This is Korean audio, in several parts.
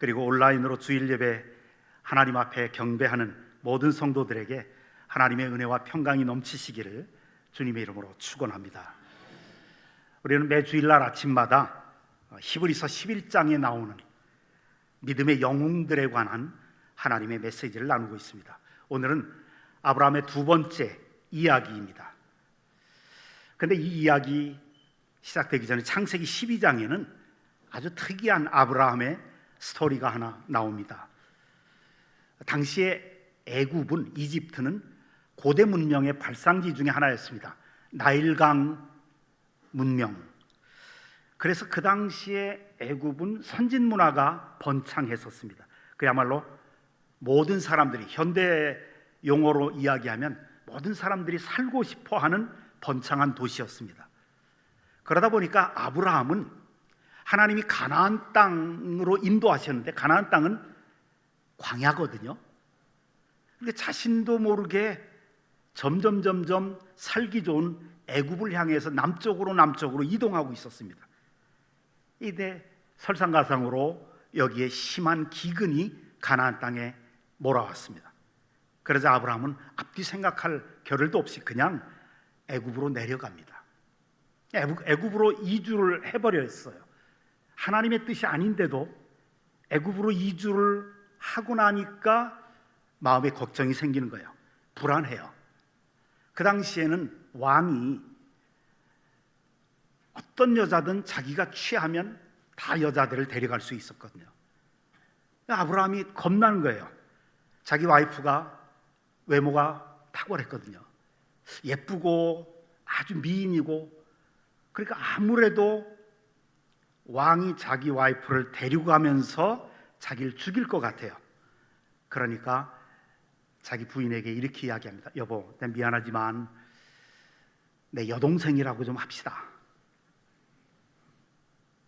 그리고 온라인으로 주일 예배 하나님 앞에 경배하는 모든 성도들에게 하나님의 은혜와 평강이 넘치시기를 주님의 이름으로 축원합니다. 우리는 매 주일날 아침마다 히브리서 11장에 나오는 믿음의 영웅들에 관한 하나님의 메시지를 나누고 있습니다. 오늘은 아브라함의 두 번째 이야기입니다. 그런데 이 이야기 시작되기 전에 창세기 12장에는 아주 특이한 아브라함의 스토리가 하나 나옵니다. 당시에 애굽은, 이집트는 고대 문명의 발상지 중에 하나였습니다. 나일강 문명. 그래서 그 당시에 애굽은 선진 문화가 번창했었습니다. 그야말로 모든 사람들이, 현대 용어로 이야기하면 모든 사람들이 살고 싶어하는 번창한 도시였습니다. 그러다 보니까 아브라함은 하나님이 가나안 땅으로 인도하셨는데, 가나안 땅은 광야거든요. 그러니까 자신도 모르게 점점 살기 좋은 애굽을 향해서 남쪽으로 이동하고 있었습니다. 이때 설상가상으로 여기에 심한 기근이 가나안 땅에 몰아왔습니다. 그러자 아브라함은 앞뒤 생각할 겨를도 없이 그냥 애굽으로 내려갑니다. 애굽으로 이주를 해버려 했어요. 하나님의 뜻이 아닌데도 애굽으로 이주를 하고 나니까 마음에 걱정이 생기는 거예요. 불안해요. 그 당시에는 왕이 어떤 여자든 자기가 취하면 다 여자들을 데려갈 수 있었거든요. 아브라함이 겁나는 거예요. 자기 와이프가 외모가 탁월했거든요. 예쁘고 아주 미인이고, 그러니까 아무래도 왕이 자기 와이프를 데리고 가면서 자기를 죽일 것 같아요. 그러니까 자기 부인에게 이렇게 이야기합니다. 여보, 내 미안하지만 내 여동생이라고 좀 합시다.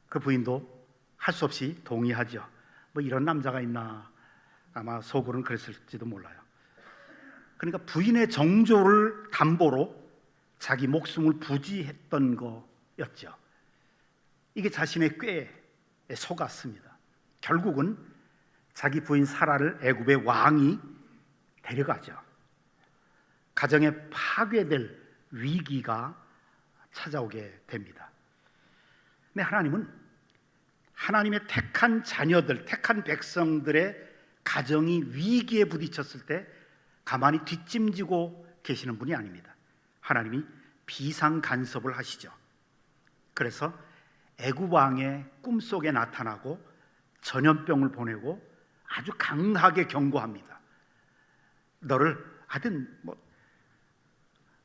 그 부인도 할 수 없이 동의하죠. 뭐 이런 남자가 있나, 아마 속으로는 그랬을지도 몰라요. 그러니까 부인의 정조를 담보로 자기 목숨을 부지했던 거였죠. 이게 자신의 꾀에 속았습니다. 결국은 자기 부인 사라를 애굽의 왕이 데려가죠. 가정에 파괴될 위기가 찾아오게 됩니다. 근데 하나님은 하나님의 택한 자녀들, 택한 백성들의 가정이 위기에 부딪혔을 때 가만히 뒷짐지고 계시는 분이 아닙니다. 하나님이 비상 간섭을 하시죠. 그래서 애굽 왕의 꿈속에 나타나고 전염병을 보내고 아주 강하게 경고합니다. 너를 하여튼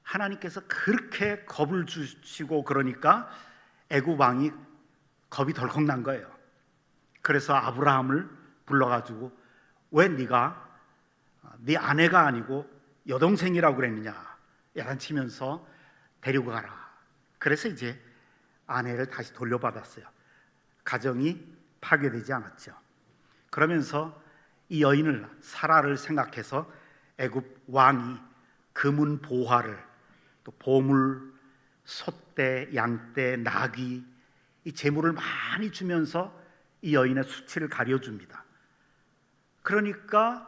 하나님께서 그렇게 겁을 주시고, 그러니까 애굽 왕이 겁이 덜컥 난 거예요. 그래서 아브라함을 불러가지고 왜 네가 네 아내가 아니고 여동생이라고 그랬느냐 야단치면서 데리고 가라. 그래서 이제 아내를 다시 돌려받았어요. 가정이 파괴되지 않았죠. 그러면서 이 여인을, 사라를 생각해서 애굽 왕이 금은 보화를, 또 보물, 소떼, 양떼, 나귀, 이 재물을 많이 주면서 이 여인의 수치를 가려줍니다. 그러니까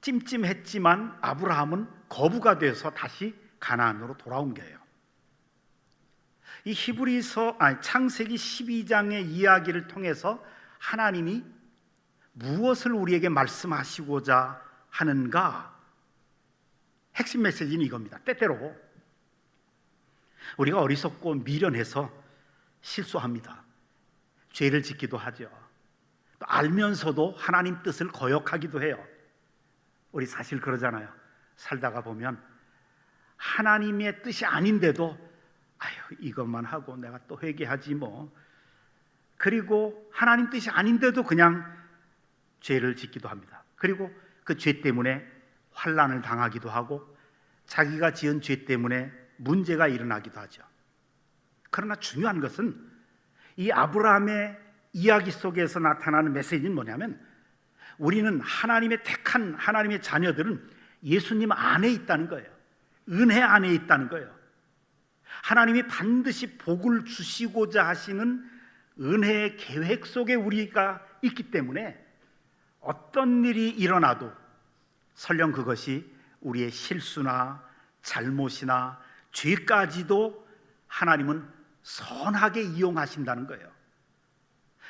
찜찜했지만 아브라함은 거부가 돼서 다시 가나안으로 돌아온 거예요. 이 창세기 12장의 이야기를 통해서 하나님이 무엇을 우리에게 말씀하시고자 하는가? 핵심 메시지는 이겁니다. 때때로 우리가 어리석고 미련해서 실수합니다. 죄를 짓기도 하죠. 또 알면서도 하나님 뜻을 거역하기도 해요. 우리 사실 그러잖아요. 살다가 보면 하나님의 뜻이 아닌데도 이것만 하고 내가 또 회개하지 뭐. 그리고 하나님 뜻이 아닌데도 그냥 죄를 짓기도 합니다. 그리고 그 죄 때문에 환난을 당하기도 하고 자기가 지은 죄 때문에 문제가 일어나기도 하죠. 그러나 중요한 것은 이 아브라함의 이야기 속에서 나타나는 메시지는 뭐냐면, 우리는 하나님의 택한 하나님의 자녀들은 예수님 안에 있다는 거예요. 은혜 안에 있다는 거예요. 하나님이 반드시 복을 주시고자 하시는 은혜의 계획 속에 우리가 있기 때문에 어떤 일이 일어나도 설령 그것이 우리의 실수나 잘못이나 죄까지도 하나님은 선하게 이용하신다는 거예요.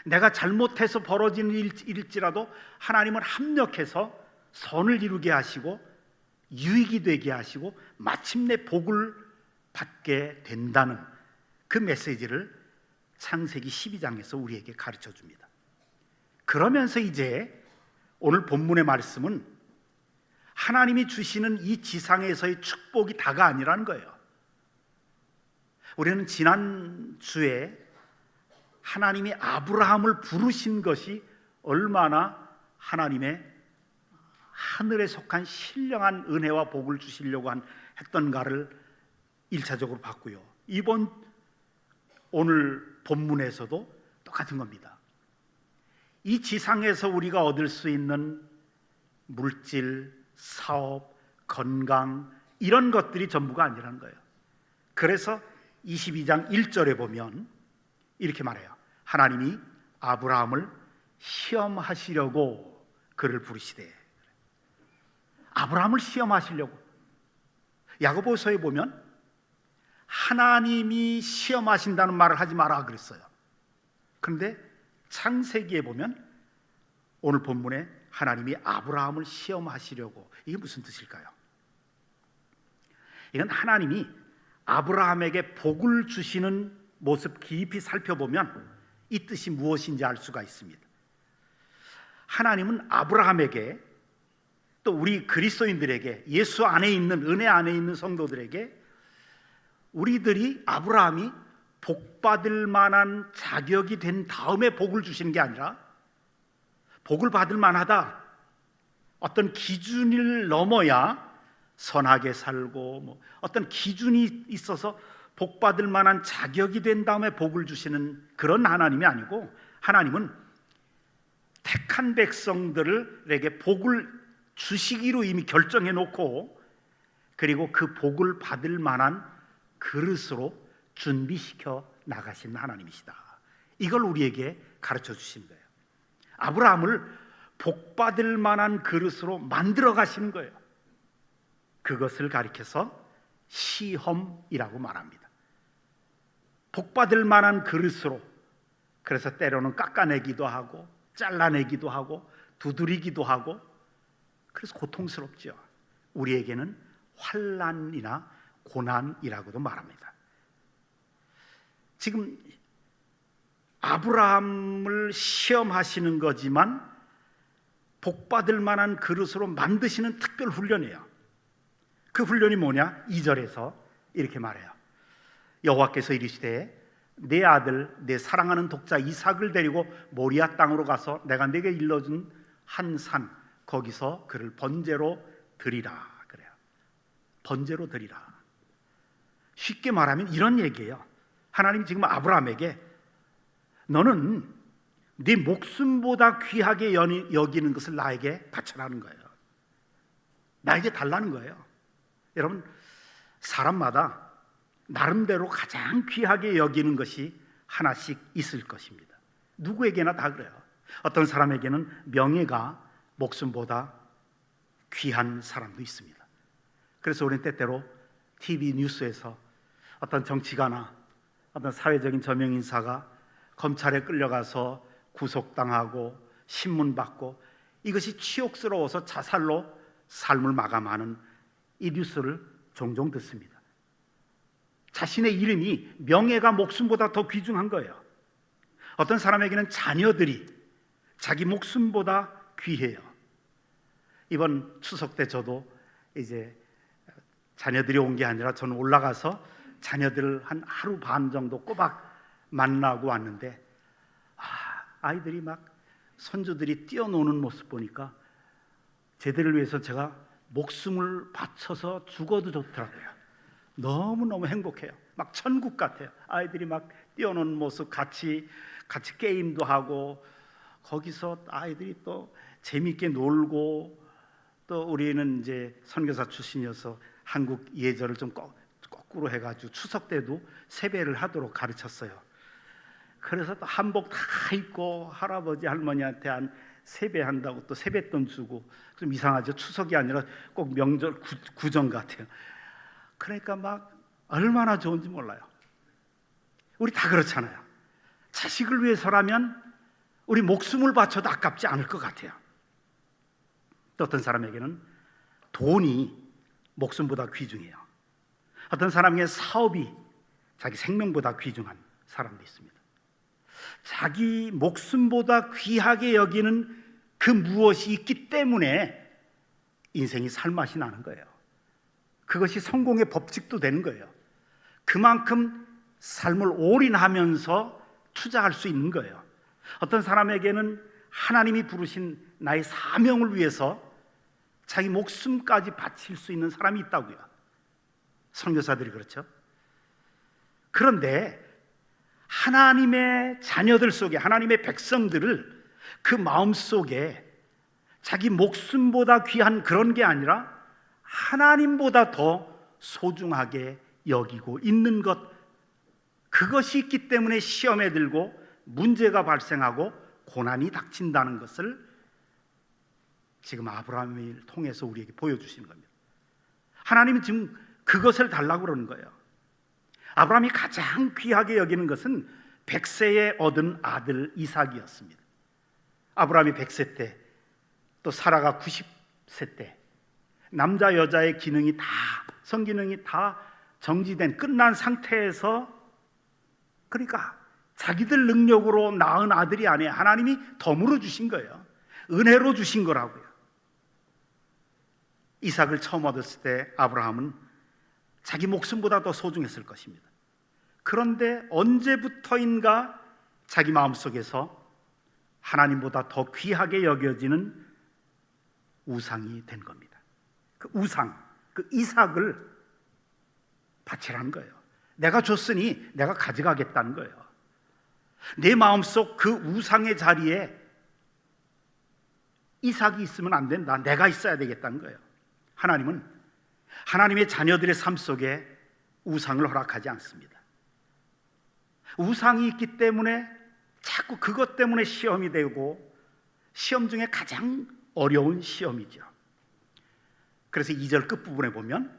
내가 잘못해서 벌어지는 일일지라도 하나님은 합력해서 선을 이루게 하시고 유익이 되게 하시고 마침내 복을 받게 된다는 그 메시지를 창세기 12장에서 우리에게 가르쳐 줍니다. 그러면서 이제 오늘 본문의 말씀은 하나님이 주시는 이 지상에서의 축복이 다가 아니라는 거예요. 우리는 지난주에 하나님이 아브라함을 부르신 것이 얼마나 하나님의 하늘에 속한 신령한 은혜와 복을 주시려고 했던가를 1차적으로 봤고요. 오늘 본문에서도 똑같은 겁니다. 이 지상에서 우리가 얻을 수 있는 물질, 사업, 건강 이런 것들이 전부가 아니라는 거예요. 그래서 22장 1절에 보면 이렇게 말해요. 하나님이 아브라함을 시험하시려고 그를 부르시되. 아브라함을 시험하시려고. 야고보서에 보면 하나님이 시험하신다는 말을 하지 마라 그랬어요. 그런데 창세기에 보면 오늘 본문에 하나님이 아브라함을 시험하시려고. 이게 무슨 뜻일까요? 이건 하나님이 아브라함에게 복을 주시는 모습 깊이 살펴보면 이 뜻이 무엇인지 알 수가 있습니다. 하나님은 아브라함에게 또 우리 그리스도인들에게 예수 안에 있는 은혜 안에 있는 성도들에게 우리들이 아브라함이 복받을 만한 자격이 된 다음에 복을 주시는 게 아니라 복을 받을 만하다, 어떤 기준을 넘어야 선하게 살고 어떤 기준이 있어서 복받을 만한 자격이 된 다음에 복을 주시는 그런 하나님이 아니고, 하나님은 택한 백성들에게 복을 주시기로 이미 결정해 놓고 그리고 그 복을 받을 만한 그릇으로 준비시켜 나가신 하나님이시다. 이걸 우리에게 가르쳐 주신 거예요. 아브라함을 복받을 만한 그릇으로 만들어 가시는 거예요. 그것을 가리켜서 시험이라고 말합니다. 복받을 만한 그릇으로, 그래서 때로는 깎아내기도 하고 잘라내기도 하고 두드리기도 하고, 그래서 고통스럽죠. 우리에게는 환난이나 고난이라고도 말합니다. 지금 아브라함을 시험하시는 거지만 복받을 만한 그릇으로 만드시는 특별 훈련이에요. 그 훈련이 뭐냐? 2절에서 이렇게 말해요. 여호와께서 이르시되 내 아들 내 사랑하는 독자 이삭을 데리고 모리아 땅으로 가서 내가 네게 일러준 한 산 거기서 그를 번제로 드리라 그래요. 번제로 드리라. 쉽게 말하면 이런 얘기예요. 하나님 지금 아브라함에게 너는 네 목숨보다 귀하게 여기는 것을 나에게 바쳐라는 거예요. 나에게 달라는 거예요. 여러분, 사람마다 나름대로 가장 귀하게 여기는 것이 하나씩 있을 것입니다. 누구에게나 다 그래요. 어떤 사람에게는 명예가 목숨보다 귀한 사람도 있습니다. 그래서 우리는 때때로 TV 뉴스에서 어떤 정치가나 어떤 사회적인 저명인사가 검찰에 끌려가서 구속당하고 신문받고 이것이 치욕스러워서 자살로 삶을 마감하는 이 뉴스를 종종 듣습니다. 자신의 이름이, 명예가 목숨보다 더 귀중한 거예요. 어떤 사람에게는 자녀들이 자기 목숨보다 귀해요. 이번 추석 때 저도 이제 자녀들이 온 게 아니라 저는 올라가서 자녀들을 한 하루 반 정도 꼬박 만나고 왔는데, 아이들이 막 손주들이 뛰어노는 모습 보니까 쟤들을 위해서 제가 목숨을 바쳐서 죽어도 좋더라고요. 너무너무 행복해요. 막 천국 같아요. 아이들이 막 뛰어노는 모습, 같이 게임도 하고, 거기서 아이들이 또 재미있게 놀고, 또 우리는 이제 선교사 출신이어서 한국 예절을 좀 거꾸로 해가지고 추석 때도 세배를 하도록 가르쳤어요. 그래서 또 한복 다 입고 할아버지 할머니한테 한 세배한다고 또 세뱃돈 주고, 좀 이상하죠. 추석이 아니라 꼭 명절 구정 같아요. 그러니까 막 얼마나 좋은지 몰라요. 우리 다 그렇잖아요. 자식을 위해서라면 우리 목숨을 바쳐도 아깝지 않을 것 같아요. 또 어떤 사람에게는 돈이 목숨보다 귀중해요. 어떤 사람에게 사업이 자기 생명보다 귀중한 사람도 있습니다. 자기 목숨보다 귀하게 여기는 그 무엇이 있기 때문에 인생이 살맛이 나는 거예요. 그것이 성공의 법칙도 되는 거예요. 그만큼 삶을 올인하면서 투자할 수 있는 거예요. 어떤 사람에게는 하나님이 부르신 나의 사명을 위해서 자기 목숨까지 바칠 수 있는 사람이 있다고요. 선교사들이 그렇죠. 그런데 하나님의 자녀들 속에, 하나님의 백성들을 그 마음 속에 자기 목숨보다 귀한 그런 게 아니라 하나님보다 더 소중하게 여기고 있는 것, 그것이 있기 때문에 시험에 들고 문제가 발생하고 고난이 닥친다는 것을 지금 아브라함을 통해서 우리에게 보여주시는 겁니다. 하나님은 지금 그것을 달라고 그러는 거예요. 아브라함이 가장 귀하게 여기는 것은 100세에 얻은 아들 이삭이었습니다. 아브라함이 100세 때, 또 사라가 90세 때, 남자 여자의 기능이 다, 성기능이 다 정지된 끝난 상태에서, 그러니까 자기들 능력으로 낳은 아들이 아니에요. 하나님이 덤으로 주신 거예요. 은혜로 주신 거라고요. 이삭을 처음 얻었을 때 아브라함은 자기 목숨보다 더 소중했을 것입니다. 그런데 언제부터인가 자기 마음속에서 하나님보다 더 귀하게 여겨지는 우상이 된 겁니다. 그 우상, 그 이삭을 바치라는 거예요. 내가 줬으니 내가 가져가겠다는 거예요. 내 마음속 그 우상의 자리에 이삭이 있으면 안 된다. 내가 있어야 되겠다는 거예요. 하나님은 하나님의 자녀들의 삶 속에 우상을 허락하지 않습니다. 우상이 있기 때문에 자꾸 그것 때문에 시험이 되고, 시험 중에 가장 어려운 시험이죠. 그래서 2절 끝부분에 보면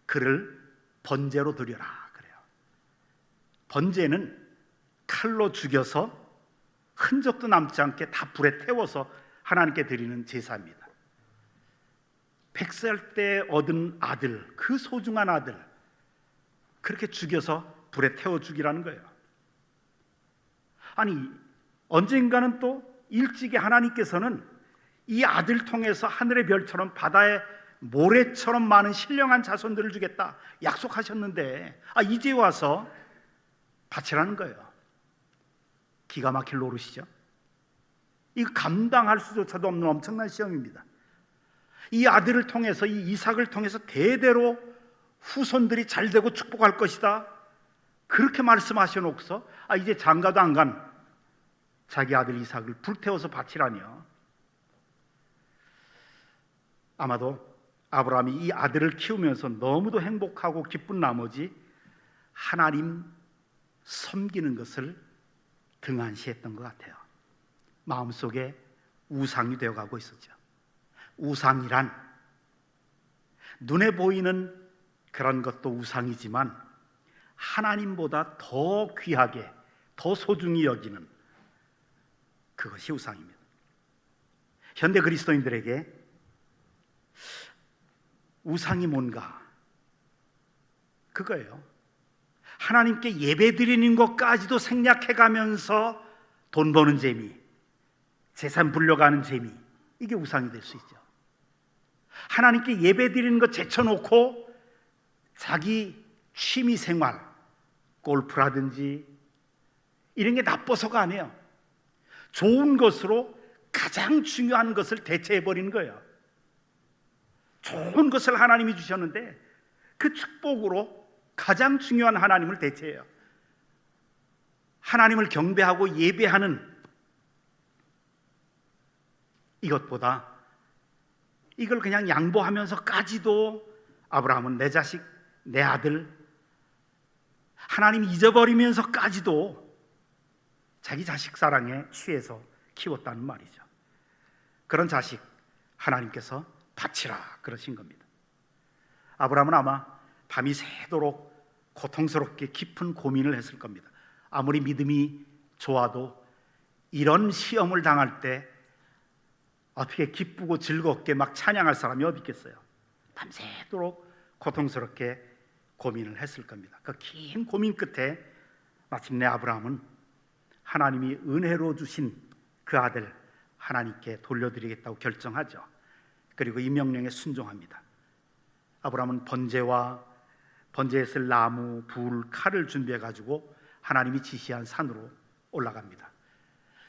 그를 번제로 드려라 그래요. 번제는 칼로 죽여서 흔적도 남지 않게 다 불에 태워서 하나님께 드리는 제사입니다. 100살 때 얻은 아들, 그 소중한 아들, 그렇게 죽여서 불에 태워 죽이라는 거예요. 아니, 언젠가는 또 일찍이 하나님께서는 이 아들 통해서 하늘의 별처럼 바다의 모래처럼 많은 신령한 자손들을 주겠다 약속하셨는데, 이제 와서 바치라는 거예요. 기가 막힐 노릇이죠. 이거 감당할 수조차도 없는 엄청난 시험입니다. 이 아들을 통해서, 이 이삭을 통해서 대대로 후손들이 잘 되고 축복할 것이다, 그렇게 말씀하셔놓고서 이제 장가도 안 간 자기 아들 이삭을 불태워서 바치라니요. 아마도 아브라함이 이 아들을 키우면서 너무도 행복하고 기쁜 나머지 하나님 섬기는 것을 등한시했던 것 같아요. 마음속에 우상이 되어가고 있었죠. 우상이란 눈에 보이는 그런 것도 우상이지만 하나님보다 더 귀하게, 더 소중히 여기는 그것이 우상입니다. 현대 그리스도인들에게 우상이 뭔가? 그거예요. 하나님께 예배드리는 것까지도 생략해가면서 돈 버는 재미, 재산 불려가는 재미, 이게 우상이 될 수 있죠. 하나님께 예배드리는 것 제쳐놓고 자기 취미생활, 골프라든지 이런 게 나빠서가 아니에요. 좋은 것으로 가장 중요한 것을 대체해버리는 거예요. 좋은 것을 하나님이 주셨는데 그 축복으로 가장 중요한 하나님을 대체해요. 하나님을 경배하고 예배하는 이것보다 이걸 그냥 양보하면서까지도 아브라함은 내 자식, 내 아들, 하나님 잊어버리면서까지도 자기 자식 사랑에 취해서 키웠다는 말이죠. 그런 자식 하나님께서 바치라 그러신 겁니다. 아브라함은 아마 밤이 새도록 고통스럽게 깊은 고민을 했을 겁니다. 아무리 믿음이 좋아도 이런 시험을 당할 때 어떻게 기쁘고 즐겁게 막 찬양할 사람이 어디 있겠어요? 밤새도록 고통스럽게 고민을 했을 겁니다. 그 긴 고민 끝에 마침내 아브라함은 하나님이 은혜로 주신 그 아들 하나님께 돌려드리겠다고 결정하죠. 그리고 이 명령에 순종합니다. 아브라함은 번제에 쓸 나무, 불, 칼을 준비해 가지고 하나님이 지시한 산으로 올라갑니다.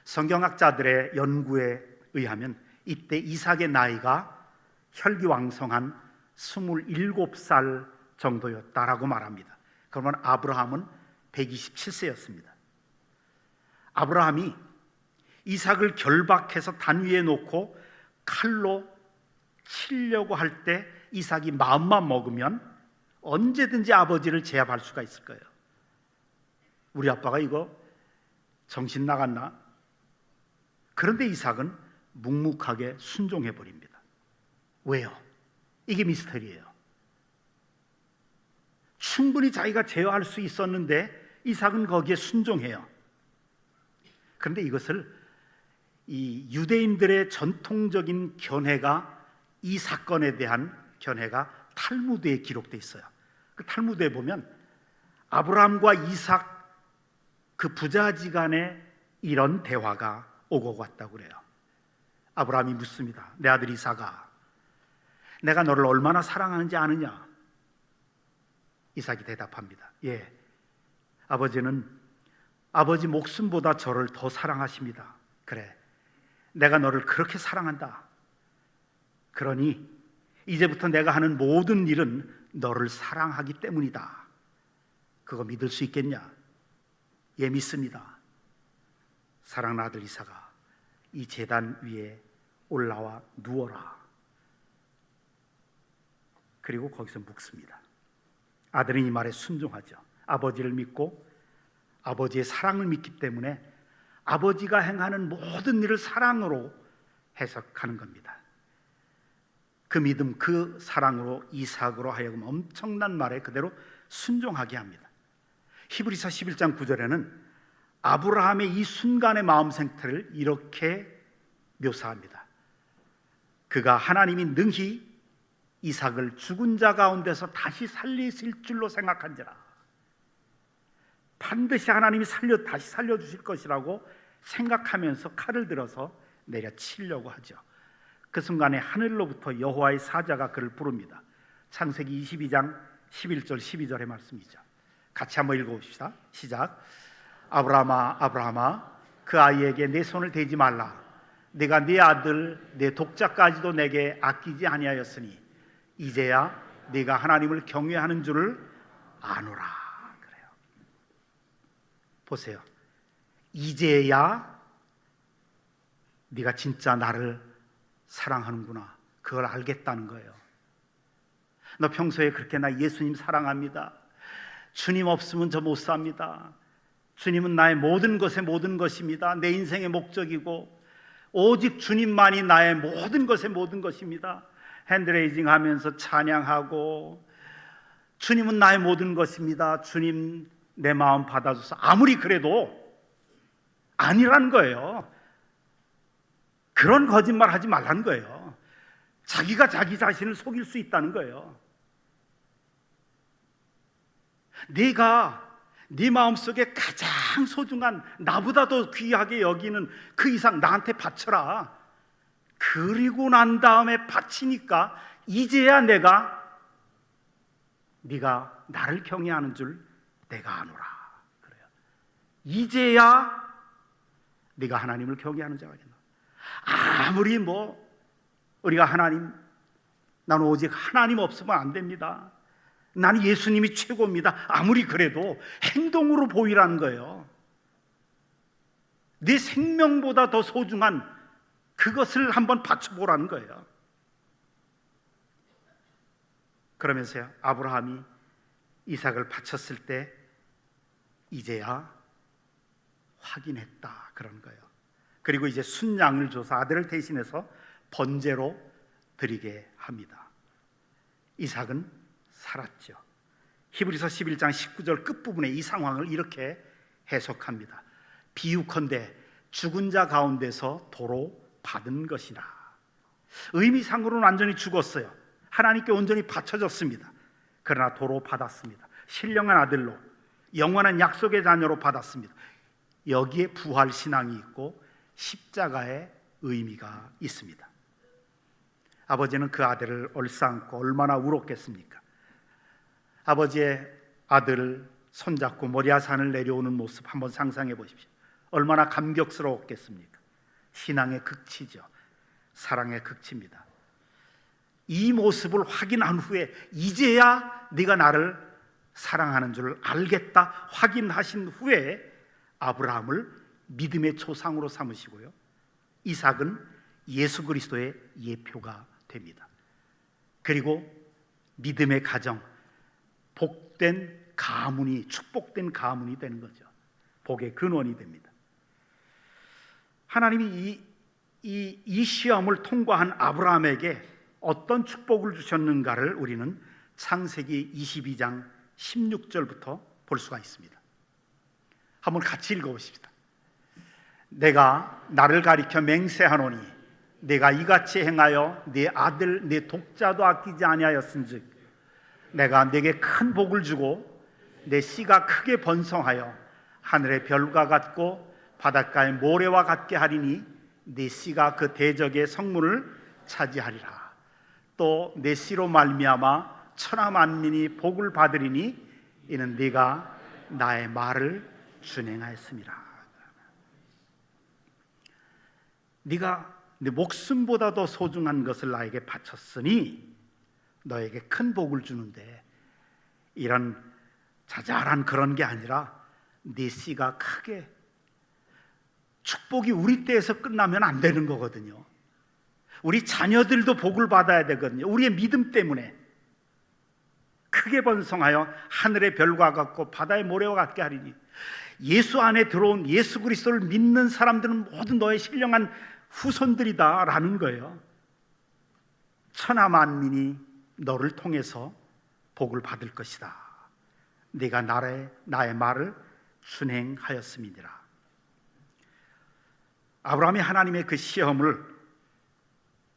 성경학자들의 연구에 의하면 이때 이삭의 나이가 혈기왕성한 27살 정도였다라고 말합니다. 그러면 아브라함은 127세였습니다. 아브라함이 이삭을 결박해서 단 위에 놓고 칼로 치려고 할 때 이삭이 마음만 먹으면 언제든지 아버지를 제압할 수가 있을 거예요. 우리 아빠가 이거 정신 나갔나? 그런데 이삭은 묵묵하게 순종해 버립니다. 왜요? 이게 미스터리예요. 충분히 자기가 제어할 수 있었는데 이삭은 거기에 순종해요. 그런데 이것을 이 유대인들의 전통적인 견해가, 이 사건에 대한 견해가 탈무드에 기록되어 있어요. 그 탈무드에 보면 아브라함과 이삭 그 부자지간에 이런 대화가 오고 갔다고 그래요. 아브라함이 묻습니다. 내 아들 이삭아, 내가 너를 얼마나 사랑하는지 아느냐? 이삭이 대답합니다. 예, 아버지는 아버지 목숨보다 저를 더 사랑하십니다. 그래, 내가 너를 그렇게 사랑한다. 그러니 이제부터 내가 하는 모든 일은 너를 사랑하기 때문이다. 그거 믿을 수 있겠냐? 예, 믿습니다. 사랑하는 아들 이삭아, 이 제단 위에 올라와 누워라. 그리고 거기서 묵습니다. 아들은 이 말에 순종하죠. 아버지를 믿고 아버지의 사랑을 믿기 때문에 아버지가 행하는 모든 일을 사랑으로 해석하는 겁니다. 그 믿음, 그 사랑으로 이삭으로 하여금 엄청난 말에 그대로 순종하게 합니다. 히브리서 11장 9절에는 아브라함의 이 순간의 마음 상태를 이렇게 묘사합니다. 그가 하나님이 능히 이삭을 죽은 자 가운데서 다시 살리실 줄로 생각한지라. 반드시 하나님이 다시 살려주실 것이라고 생각하면서 칼을 들어서 내려치려고 하죠. 그 순간에 하늘로부터 여호와의 사자가 그를 부릅니다. 창세기 22장 11절 12절의 말씀이죠. 같이 한번 읽어봅시다. 시작. 아브라함아, 아브라함아, 그 아이에게 내 손을 대지 말라. 내가 네 아들 내 독자까지도 내게 아끼지 아니하였으니 이제야 네가 하나님을 경외하는 줄을 아노라. 그래요. 보세요. 이제야 네가 진짜 나를 사랑하는구나, 그걸 알겠다는 거예요. 너 평소에 그렇게 나 예수님 사랑합니다, 주님 없으면 저 못 삽니다, 주님은 나의 모든 것의 모든 것입니다, 내 인생의 목적이고 오직 주님만이 나의 모든 것의 모든 것입니다, 핸드레이징 하면서 찬양하고 주님은 나의 모든 것입니다, 주님 내 마음 받아줘서, 아무리 그래도 아니라는 거예요. 그런 거짓말 하지 말라는 거예요. 자기가 자기 자신을 속일 수 있다는 거예요. 네가 네 마음속에 가장 소중한, 나보다 더 귀하게 여기는 그 이상 나한테 바쳐라. 그리고 난 다음에 바치니까 이제야 네가 나를 경외하는 줄 내가 아노라. 그래요. 이제야 네가 하나님을 경외하는 자가 되나. 아무리 우리가 나는 오직 하나님 없으면 안 됩니다, 나는 예수님이 최고입니다, 아무리 그래도 행동으로 보이라는 거예요. 내 생명보다 더 소중한 그것을 한번 바쳐보라는 거예요. 그러면서요, 아브라함이 이삭을 바쳤을 때 이제야 확인했다 그런 거예요. 그리고 이제 순양을 줘서 아들을 대신해서 번제로 드리게 합니다. 이삭은 살았죠. 히브리서 11장 19절 끝부분에 이 상황을 이렇게 해석합니다. 비유컨대 죽은 자 가운데서 도로 받은 것이라. 의미상으로는 완전히 죽었어요. 하나님께 온전히 바쳐졌습니다. 그러나 도로 받았습니다. 신령한 아들로, 영원한 약속의 자녀로 받았습니다. 여기에 부활 신앙이 있고 십자가의 의미가 있습니다. 아버지는 그 아들을 얼싸안고 얼마나 울었겠습니까? 아버지의 아들을 손잡고 모리아산을 내려오는 모습 한번 상상해 보십시오. 얼마나 감격스러웠겠습니까? 신앙의 극치죠. 사랑의 극치입니다. 이 모습을 확인한 후에 이제야 네가 나를 사랑하는 줄 알겠다 확인하신 후에 아브라함을 믿음의 조상으로 삼으시고요, 이삭은 예수 그리스도의 예표가 됩니다. 그리고 믿음의 가정, 복된 가문이, 축복된 가문이 되는 거죠. 복의 근원이 됩니다. 하나님이 이 시험을 통과한 아브라함에게 어떤 축복을 주셨는가를 우리는 창세기 22장 16절부터 볼 수가 있습니다. 한번 같이 읽어보십시다. 내가 나를 가리켜 맹세하노니 내가 이같이 행하여 네 아들 네 독자도 아끼지 아니하였은즉 내가 네게 큰 복을 주고 내 씨가 크게 번성하여 하늘의 별과 같고 바닷가의 모래와 같게 하리니 네 씨가 그 대적의 성문을 차지하리라. 또 내 씨로 말미암아 천하 만민이 복을 받으리니 이는 네가 나의 말을 준행하였음이라. 네가 네 목숨보다 더 소중한 것을 나에게 바쳤으니 너에게 큰 복을 주는데, 이런 자잘한 그런 게 아니라 네 씨가 크게, 축복이 우리 때에서 끝나면 안 되는 거거든요. 우리 자녀들도 복을 받아야 되거든요. 우리의 믿음 때문에 크게 번성하여 하늘의 별과 같고 바다의 모래와 같게 하리니, 예수 안에 들어온 예수 그리스도를 믿는 사람들은 모두 너의 신령한 후손들이다 라는 거예요. 천하 만민이 너를 통해서 복을 받을 것이다. 네가 나의 말을 준행하였음이니라. 아브라함이 하나님의 그 시험을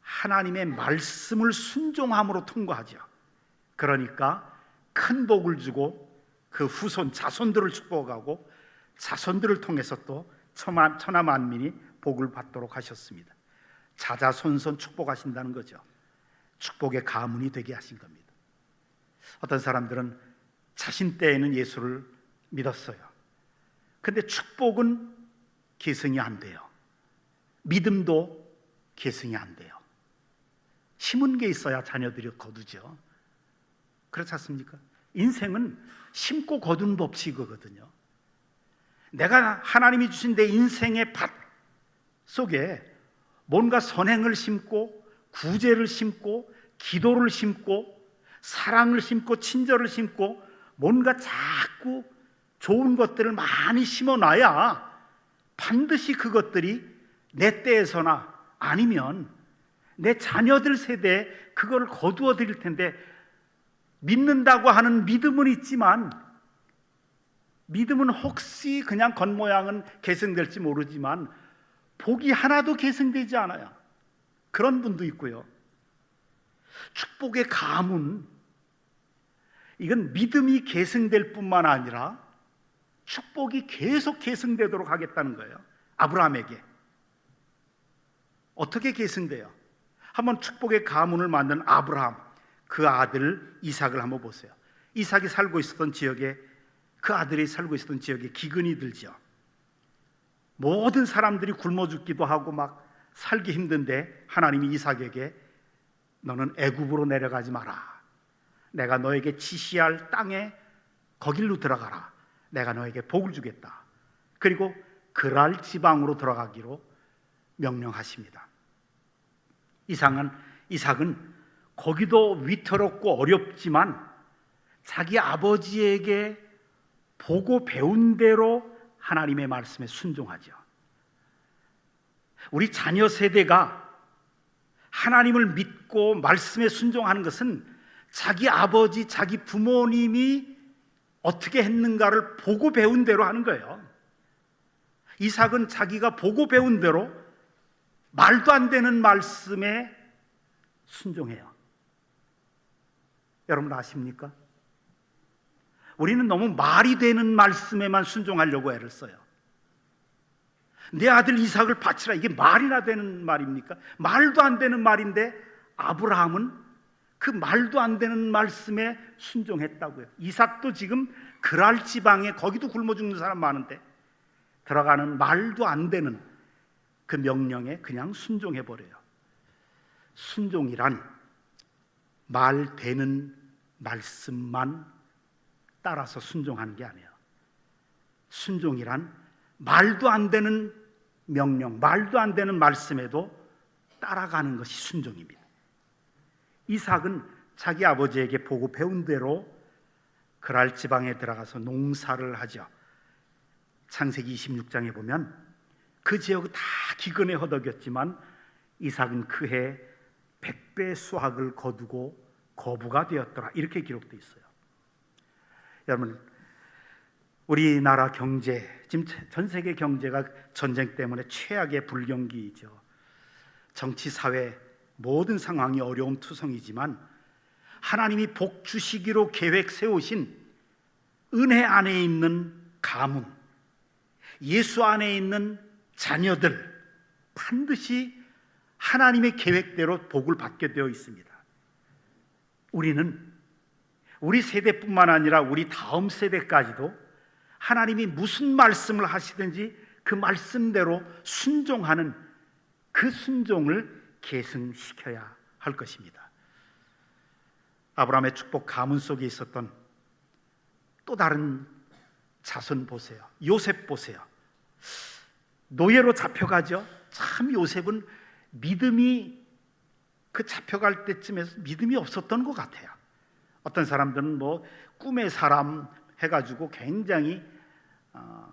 하나님의 말씀을 순종함으로 통과하죠. 그러니까 큰 복을 주고 그 후손 자손들을 축복하고 자손들을 통해서 또 천하 만민이 복을 받도록 하셨습니다. 자자손손 축복하신다는 거죠. 축복의 가문이 되게 하신 겁니다. 어떤 사람들은 자신 때에는 예수를 믿었어요. 근데 축복은 계승이 안 돼요. 믿음도 계승이 안 돼요. 심은 게 있어야 자녀들이 거두죠. 그렇지 않습니까? 인생은 심고 거두는 법칙이거든요. 내가 하나님이 주신 내 인생의 밭 속에 뭔가 선행을 심고 구제를 심고 기도를 심고 사랑을 심고 친절을 심고 뭔가 자꾸 좋은 것들을 많이 심어놔야 반드시 그것들이 내 때에서나 아니면 내 자녀들 세대에 그걸 거두어 드릴 텐데, 믿는다고 하는 믿음은 있지만 믿음은 혹시 그냥 겉모양은 계승될지 모르지만 복이 하나도 계승되지 않아요. 그런 분도 있고요. 축복의 가문, 이건 믿음이 계승될 뿐만 아니라 축복이 계속 계승되도록 하겠다는 거예요. 아브라함에게 어떻게 계승돼요? 한번 축복의 가문을 만든 아브라함, 그 아들 이삭을 한번 보세요. 이삭이 살고 있었던 지역에, 그 아들이 살고 있었던 지역에 기근이 들죠. 모든 사람들이 굶어 죽기도 하고 막 살기 힘든데 하나님이 이삭에게 너는 애굽으로 내려가지 마라. 내가 너에게 지시할 땅에 거길로 들어가라. 내가 너에게 복을 주겠다. 그리고 그랄 지방으로 들어가기로 명령하십니다. 이삭은 거기도 위태롭고 어렵지만 자기 아버지에게 보고 배운 대로 하나님의 말씀에 순종하죠. 우리 자녀 세대가 하나님을 믿고 말씀에 순종하는 것은 자기 아버지, 자기 부모님이 어떻게 했는가를 보고 배운 대로 하는 거예요. 이삭은 자기가 보고 배운 대로 말도 안 되는 말씀에 순종해요. 여러분 아십니까? 우리는 너무 말이 되는 말씀에만 순종하려고 애를 써요. 내 아들 이삭을 바치라, 이게 말이나 되는 말입니까? 말도 안 되는 말인데 아브라함은 그 말도 안 되는 말씀에 순종했다고요. 이삭도 지금 그랄 지방에, 거기도 굶어 죽는 사람 많은데 들어가는 말도 안 되는 그 명령에 그냥 순종해버려요. 순종이란 말 되는 말씀만 따라서 순종하는 게 아니에요. 순종이란 말도 안 되는 명령, 말도 안 되는 말씀에도 따라가는 것이 순종입니다. 이삭은 자기 아버지에게 보고 배운 대로 그랄 지방에 들어가서 농사를 하죠. 창세기 26장에 보면 그 지역은 다 기근에 허덕였지만 이삭은 그해 100배 수확을 거두고 거부가 되었더라, 이렇게 기록되어 있어요. 여러분, 우리나라 경제, 지금 전 세계 경제가 전쟁 때문에 최악의 불경기이죠. 정치, 사회 모든 상황이 어려움투성이지만 하나님이 복 주시기로 계획 세우신 은혜 안에 있는 가문, 예수 안에 있는 자녀들, 반드시 하나님의 계획대로 복을 받게 되어 있습니다. 우리는 우리 세대뿐만 아니라 우리 다음 세대까지도 하나님이 무슨 말씀을 하시든지 그 말씀대로 순종하는 그 순종을 계승시켜야 할 것입니다. 아브라함의 축복 가문 속에 있었던 또 다른 자손 보세요. 요셉 보세요. 노예로 잡혀가죠. 참 요셉은 믿음이, 그 잡혀갈 때쯤에서 믿음이 없었던 것 같아요. 어떤 사람들은 뭐 꿈의 사람 해가지고 굉장히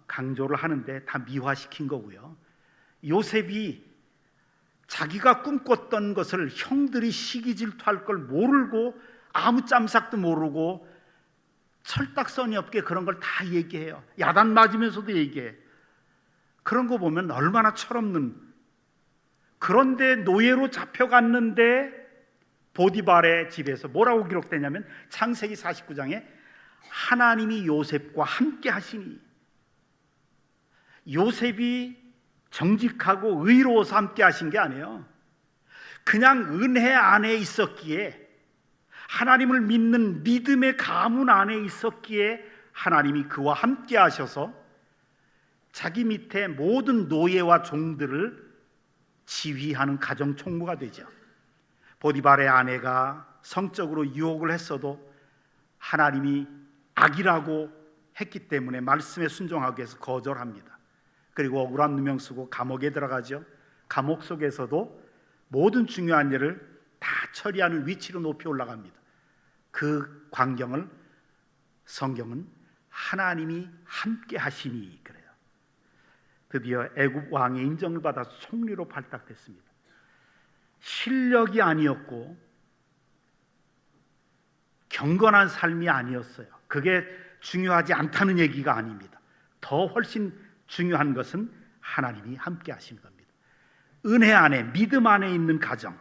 강조를 하는데 다 미화시킨 거고요. 요셉이 자기가 꿈꿨던 것을 형들이 시기 질투할 걸 모르고, 아무 짬삭도 모르고 철딱서니 없게 그런 걸 다 얘기해요. 야단 맞으면서도 얘기해. 그런 거 보면 얼마나 철없는. 그런데 노예로 잡혀갔는데 보디발의 집에서 뭐라고 기록되냐면 창세기 49장에 하나님이 요셉과 함께 하시니, 요셉이 정직하고 의로워서 함께 하신 게 아니에요. 그냥 은혜 안에 있었기에, 하나님을 믿는 믿음의 가문 안에 있었기에 하나님이 그와 함께 하셔서 자기 밑에 모든 노예와 종들을 지휘하는 가정 총무가 되죠. 보디발의 아내가 성적으로 유혹을 했어도 하나님이 악이라고 했기 때문에 말씀에 순종하기 위해서 거절합니다. 그리고 억울한 누명 쓰고 감옥에 들어가죠. 감옥 속에서도 모든 중요한 일을 다 처리하는 위치로 높이 올라갑니다. 그 광경을 성경은 하나님이 함께 하시니 그래요. 드디어 애굽 왕의 인정을 받아서 총리로 발탁됐습니다. 실력이 아니었고 경건한 삶이 아니었어요. 그게 중요하지 않다는 얘기가 아닙니다. 더 훨씬 중요한 것은 하나님이 함께 하신 겁니다. 은혜 안에, 믿음 안에 있는 가정.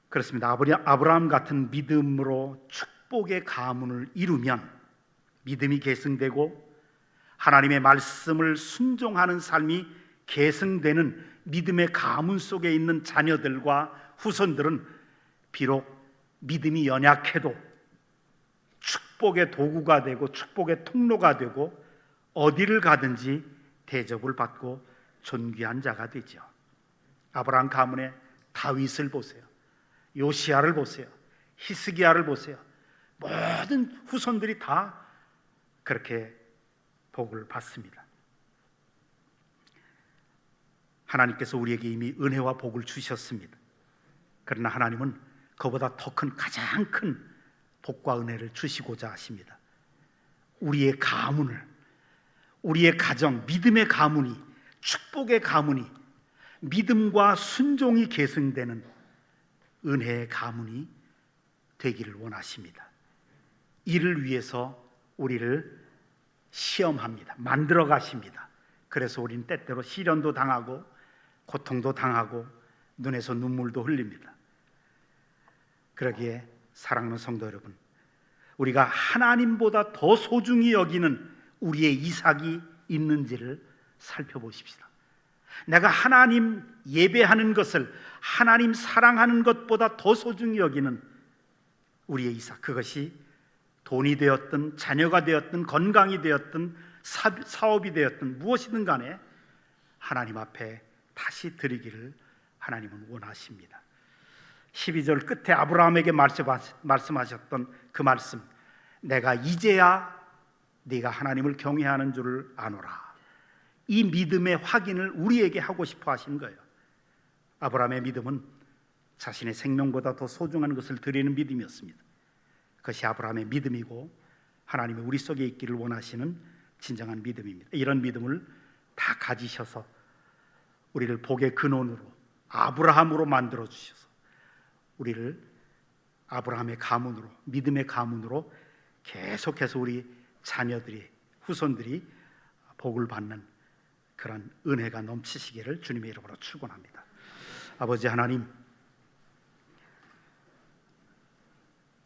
그렇습니다. 아브라함 같은 믿음으로 축복의 가문을 이루면 믿음이 계승되고 하나님의 말씀을 순종하는 삶이 계승되는 믿음의 가문 속에 있는 자녀들과 후손들은 비록 믿음이 연약해도 축복의 도구가 되고 축복의 통로가 되고 어디를 가든지 대접을 받고 존귀한 자가 되죠. 아브라함 가문의 다윗을 보세요. 요시야를 보세요. 히스기야를 보세요. 모든 후손들이 다 그렇게 복을 받습니다. 하나님께서 우리에게 이미 은혜와 복을 주셨습니다. 그러나 하나님은 그보다 더 큰, 가장 큰 복과 은혜를 주시고자 하십니다. 우리의 가문을, 우리의 가정, 믿음의 가문이, 축복의 가문이, 믿음과 순종이 계승되는 은혜의 가문이 되기를 원하십니다. 이를 위해서 우리를 시험합니다. 만들어 가십니다. 그래서 우리는 때때로 시련도 당하고 고통도 당하고 눈에서 눈물도 흘립니다. 그러기에 사랑하는 성도 여러분, 우리가 하나님보다 더 소중히 여기는 우리의 이삭이 있는지를 살펴보십시다. 내가 하나님 예배하는 것을, 하나님 사랑하는 것보다 더 소중히 여기는 우리의 이삭, 그것이 돈이 되었든 자녀가 되었든 건강이 되었든 사업이 되었든 무엇이든 간에 하나님 앞에 다시 드리기를 하나님은 원하십니다. 12절 끝에 아브라함에게 말씀하셨던 그 말씀, 내가 이제야 네가 하나님을 경외하는 줄을 아노라. 이 믿음의 확인을 우리에게 하고 싶어 하신 거예요. 아브라함의 믿음은 자신의 생명보다 더 소중한 것을 드리는 믿음이었습니다. 그것이 아브라함의 믿음이고 하나님이 우리 속에 있기를 원하시는 진정한 믿음입니다. 이런 믿음을 다 가지셔서 우리를 복의 근원으로, 아브라함으로 만들어 주셔서 우리를 아브라함의 가문으로, 믿음의 가문으로 계속해서 우리 자녀들이, 후손들이 복을 받는 그런 은혜가 넘치시기를 주님의 이름으로 축원합니다. 아버지 하나님,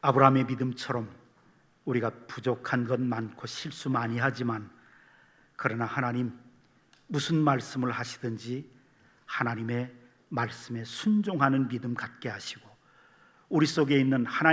아브라함의 믿음처럼 우리가 부족한 것 많고 실수 많이 하지만, 그러나 하나님 무슨 말씀을 하시든지 하나님의 말씀에 순종하는 믿음 갖게 하시고 우리 속에 있는 하나님